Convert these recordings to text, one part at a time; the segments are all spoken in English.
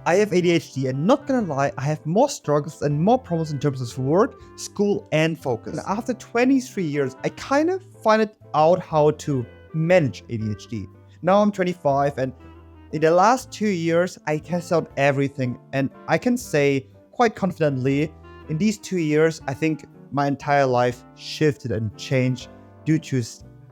I have ADHD, and not gonna lie, I have more struggles and more problems in terms of work, school, and focus. And after 23 years, I kind of find it out how to manage ADHD. Now I'm 25, and in the last 2 years, I test out everything, and I can say quite confidently, in these 2 years, I think my entire life shifted and changed due to a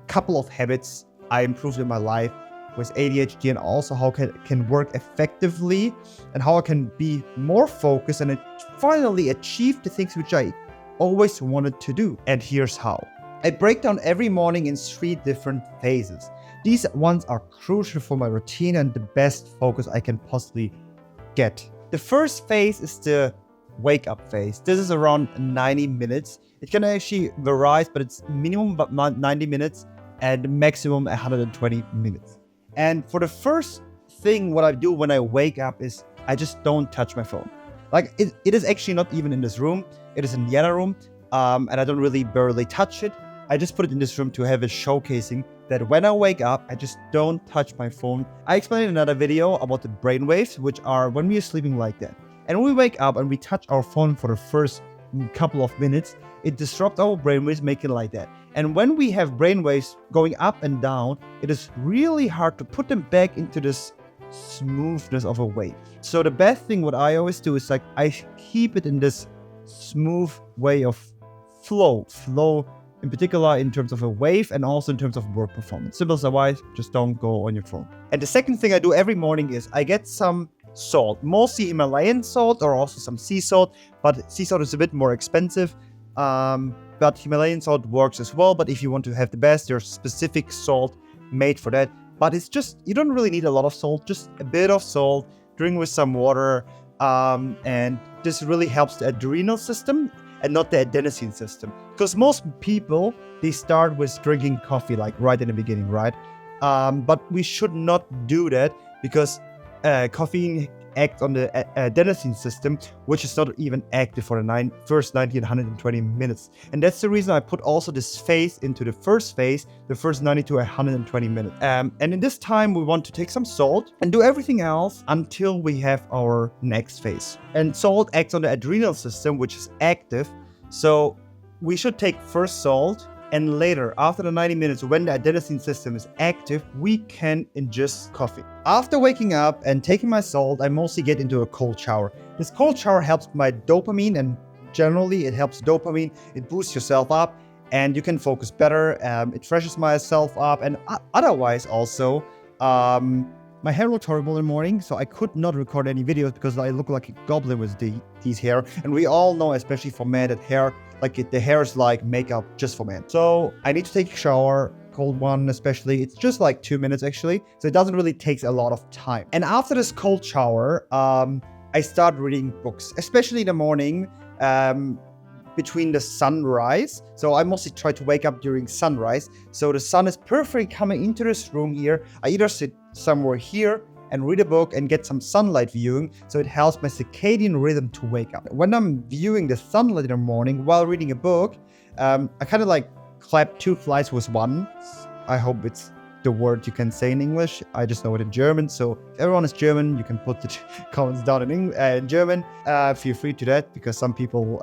couple of habits I improved in my life with ADHD, and also how can work effectively and how I can be more focused and finally achieve the things which I always wanted to do. And here's how. I break down every morning in 3 different phases. These ones are crucial for my routine and the best focus I can possibly get. The first phase is the wake up phase. This is around 90 minutes. It can actually vary, but it's minimum about 90 minutes and maximum 120 minutes. And for the first thing, what I do when I wake up is I just don't touch my phone. Like it is actually not even in this room. It is in the other room. And I don't really barely touch it. I just put it in this room to have it showcasing that when I wake up, I just don't touch my phone. I explained in another video about the brainwaves, which are when we are sleeping like that. And when we wake up and we touch our phone for the first couple of minutes, it disrupts our brainwaves, making it like that. And when we have brainwaves going up and down, it is really hard to put them back into this smoothness of a wave. So the best thing what I always do is like I keep it in this smooth way of flow in particular in terms of a wave and also in terms of work performance. Simple as otherwise, just don't go on your phone. And the second thing I do every morning is I get some salt, mostly Himalayan salt or also some sea salt, but sea salt is a bit more expensive. But Himalayan salt works as well. But if you want to have the best, there's specific salt made for that. But it's just, you don't really need a lot of salt, just a bit of salt, drink with some water. And this really helps the adrenal system and not the adenosine system. Because most people, they start with drinking coffee, like right in the beginning, right? But we should not do that because caffeine acts on the adenosine system, which is not even active for the first 90 and 120 minutes. And that's the reason I put also this phase into the first phase, the first 90 to 120 minutes. And in this time, we want to take some salt and do everything else until we have our next phase. And salt acts on the adrenal system, which is active. So we should take first salt, and later, after the 90 minutes, when the adenosine system is active, we can ingest coffee. After waking up and taking my salt, I mostly get into a cold shower. This cold shower helps my dopamine, and generally it helps dopamine. It boosts yourself up and you can focus better. It freshens myself up, and otherwise also, my hair looked horrible in the morning, so I could not record any videos because I look like a goblin with these hair. And we all know, especially for men, that the hair is like makeup just for men. So I need to take a shower, cold one especially. It's just like 2 minutes actually, so it doesn't really take a lot of time. And after this cold shower, I start reading books, especially in the morning. Between the sunrise. So I mostly try to wake up during sunrise. So the sun is perfectly coming into this room here. I either sit somewhere here and read a book and get some sunlight viewing. So it helps my circadian rhythm to wake up. When I'm viewing the sunlight in the morning while reading a book, I kind of like clap 2 flies with one. I hope it's the word you can say in English. I just know it in German. So if everyone is German, you can put the comments down in German. Feel free to that, because some people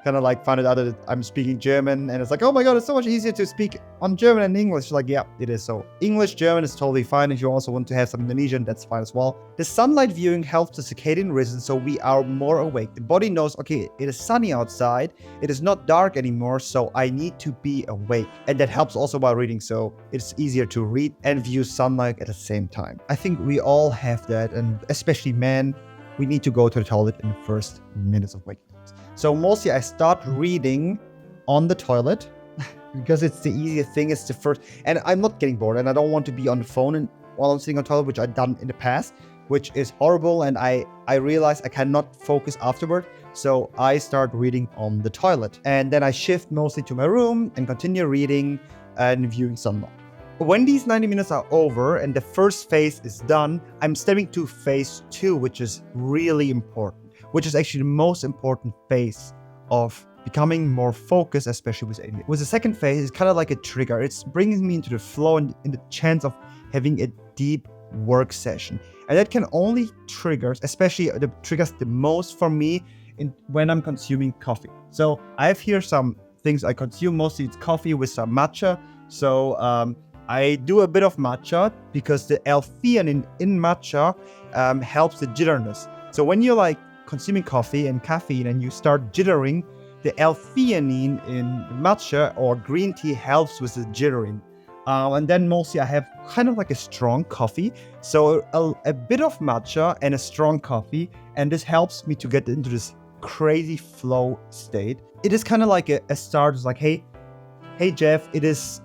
kind of like find it out that I'm speaking German, and it's like, oh my god, it's so much easier to speak on German and English. Like, yeah, it is. So English, German is totally fine. If you also want to have some Indonesian, that's fine as well. The sunlight viewing helps the circadian rhythm, so we are more awake. The body knows, okay, it is sunny outside. It is not dark anymore, so I need to be awake. And that helps also while reading, so it's easier to read and view sunlight at the same time. I think we all have that, and especially men, we need to go to the toilet in the first minutes of waking up. So mostly I start reading on the toilet because it's the easiest thing. It's the first, and I'm not getting bored, and I don't want to be on the phone while I'm sitting on the toilet, which I've done in the past, which is horrible, and I realize I cannot focus afterward. So I start reading on the toilet, and then I shift mostly to my room and continue reading and viewing sunlight. When these 90 minutes are over and the first phase is done, I'm stepping to phase 2, which is really important, which is actually the most important phase of becoming more focused, especially with ADHD. With the second phase, it's kind of like a trigger. It's bringing me into the flow and in the chance of having a deep work session. And that can only trigger, especially the triggers the most for me when I'm consuming coffee. So I have here some things I consume. Mostly it's coffee with some matcha. So I do a bit of matcha because the L-theanine in matcha helps the jitterness. So when you're like consuming coffee and caffeine and you start jittering, the L-theanine in matcha or green tea helps with the jittering. And then mostly I have kind of like a strong coffee. So a bit of matcha and a strong coffee. And this helps me to get into this crazy flow state. It is kind of like a start. It's like, hey Jeff, it is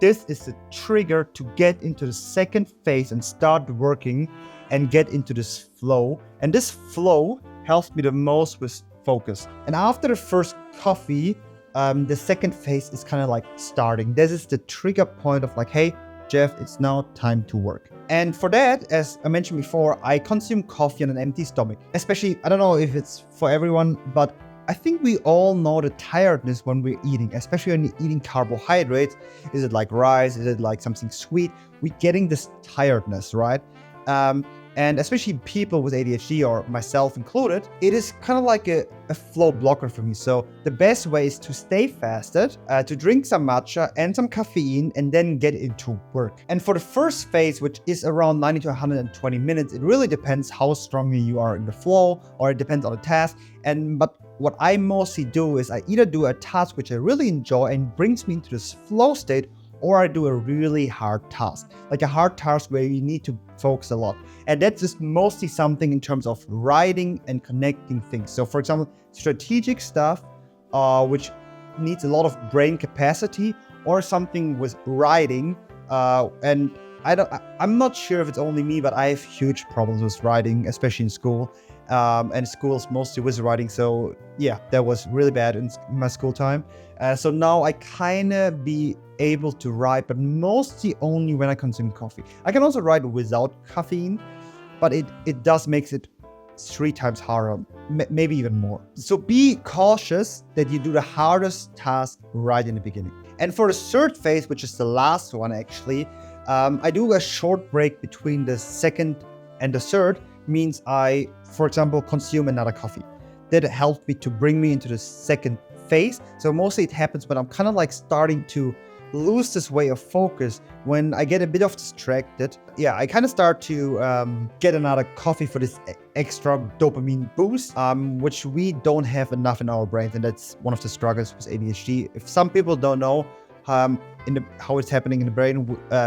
this is the trigger to get into the second phase and start working and get into this flow. And this flow helps me the most with focus. And after the first coffee, the second phase is kind of like starting. This is the trigger point of like, hey, Jeff, it's now time to work. And for that, as I mentioned before, I consume coffee on an empty stomach. Especially, I don't know if it's for everyone, but I think we all know the tiredness when we're eating, especially when you're eating carbohydrates. Is it like rice? Is it like something sweet? We're getting this tiredness, right? And especially people with ADHD, or myself included, it is kind of like a flow blocker for me. So the best way is to stay fasted, to drink some matcha and some caffeine, and then get into work. And for the first phase, which is around 90 to 120 minutes, it really depends how strongly you are in the flow, or it depends on the task. But what I mostly do is I either do a task which I really enjoy and brings me into this flow state, or I do a really hard task, like a hard task where you need to focus a lot. And that's just mostly something in terms of writing and connecting things. So for example, strategic stuff, which needs a lot of brain capacity, or something with writing. And I'm not sure if it's only me, but I have huge problems with writing, especially in school. And school's mostly with writing. So yeah, that was really bad in my school time. So now I kind of be able to write, but mostly only when I consume coffee. I can also write without caffeine, but it does makes it 3 times harder, maybe even more. So be cautious that you do the hardest task right in the beginning. And for the third phase, which is the last one actually, I do a short break between the second and the third. Means I, for example, consume another coffee. That helped me to bring me into the second phase. So mostly it happens when I'm kind of like starting to lose this way of focus, when I get a bit of distracted. Yeah, I kind of start to get another coffee for this extra dopamine boost, which we don't have enough in our brains. And that's one of the struggles with ADHD. If some people don't know how it's happening in the brain,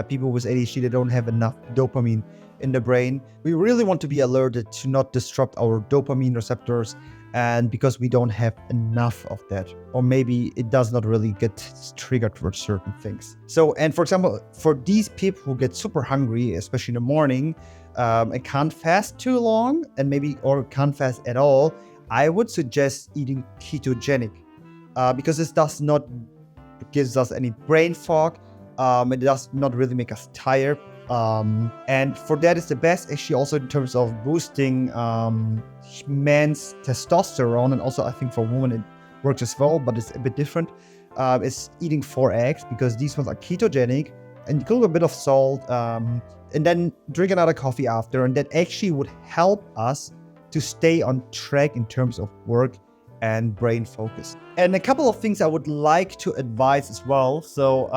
people with ADHD, they don't have enough dopamine in the brain. We really want to be alerted to not disrupt our dopamine receptors, and because we don't have enough of that, or maybe it does not really get triggered for certain things. So, and for example, for these people who get super hungry, especially in the morning, and can't fast too long, or can't fast at all, I would suggest eating ketogenic, because this does not gives us any brain fog. It does not really make us tired. And for that is the best, actually, also in terms of boosting men's testosterone, and also I think for women it works as well, but it's a bit different. Is eating 4 eggs, because these ones are ketogenic, and include a bit of salt, and then drink another coffee after, and that actually would help us to stay on track in terms of work and brain focus. And a couple of things I would like to advise as well. So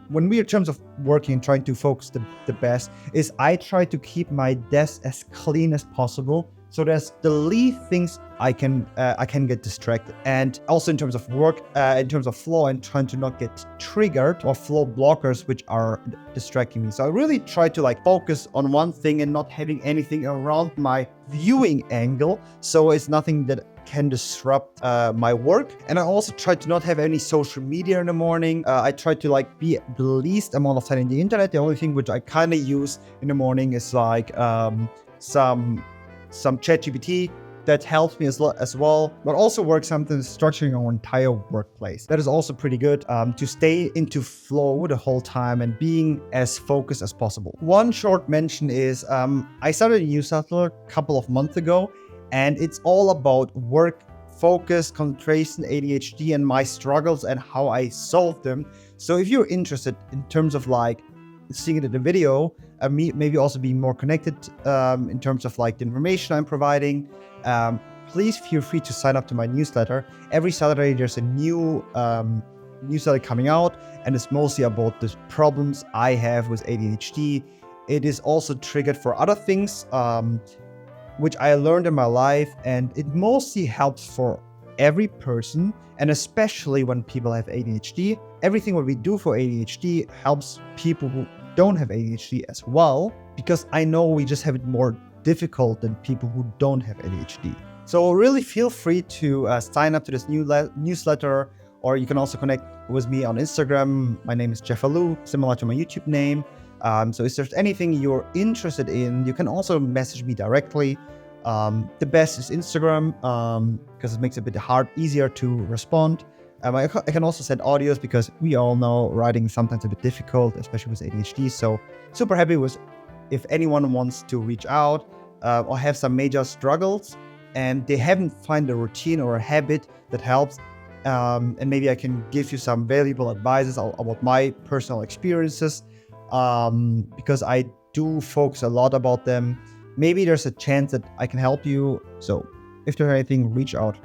when we, in terms of working and trying to focus the best, is I try to keep my desk as clean as possible. So there's the least things I can get distracted. And also in terms of work, in terms of flow, and trying to not get triggered or flow blockers which are distracting me. So I really try to like focus on one thing and not having anything around my viewing angle. So it's nothing that can disrupt my work. And I also try to not have any social media in the morning. I try to like be the least amount of time in the internet. The only thing which I kind of use in the morning is like some ChatGPT that helps me as well, but also works something structuring our entire workplace. That is also pretty good to stay into flow the whole time and being as focused as possible. One short mention is I started a newsletter a couple of months ago, and it's all about work, focus, concentration, ADHD, and my struggles and how I solve them. So if you're interested in terms of like seeing it in the video, maybe also being more connected in terms of like the information I'm providing, please feel free to sign up to my newsletter. Every Saturday there's a new newsletter coming out, and it's mostly about the problems I have with ADHD. It is also triggered for other things which I learned in my life, and it mostly helps for every person, and especially when people have ADHD. Everything what we do for ADHD helps people who don't have ADHD as well, because I know we just have it more difficult than people who don't have ADHD. So really feel free to sign up to this newsletter, or you can also connect with me on Instagram. My name is Jeff Alou, similar to my YouTube name. So if there's anything you're interested in, you can also message me directly. The best is Instagram, because it makes it a bit easier to respond. I can also send audios, because we all know writing is sometimes a bit difficult, especially with ADHD. So super happy with if anyone wants to reach out or have some major struggles and they haven't found a routine or a habit that helps. And maybe I can give you some valuable advices about my personal experiences, because I do focus a lot about them. Maybe there's a chance that I can help you. So if there's anything, reach out.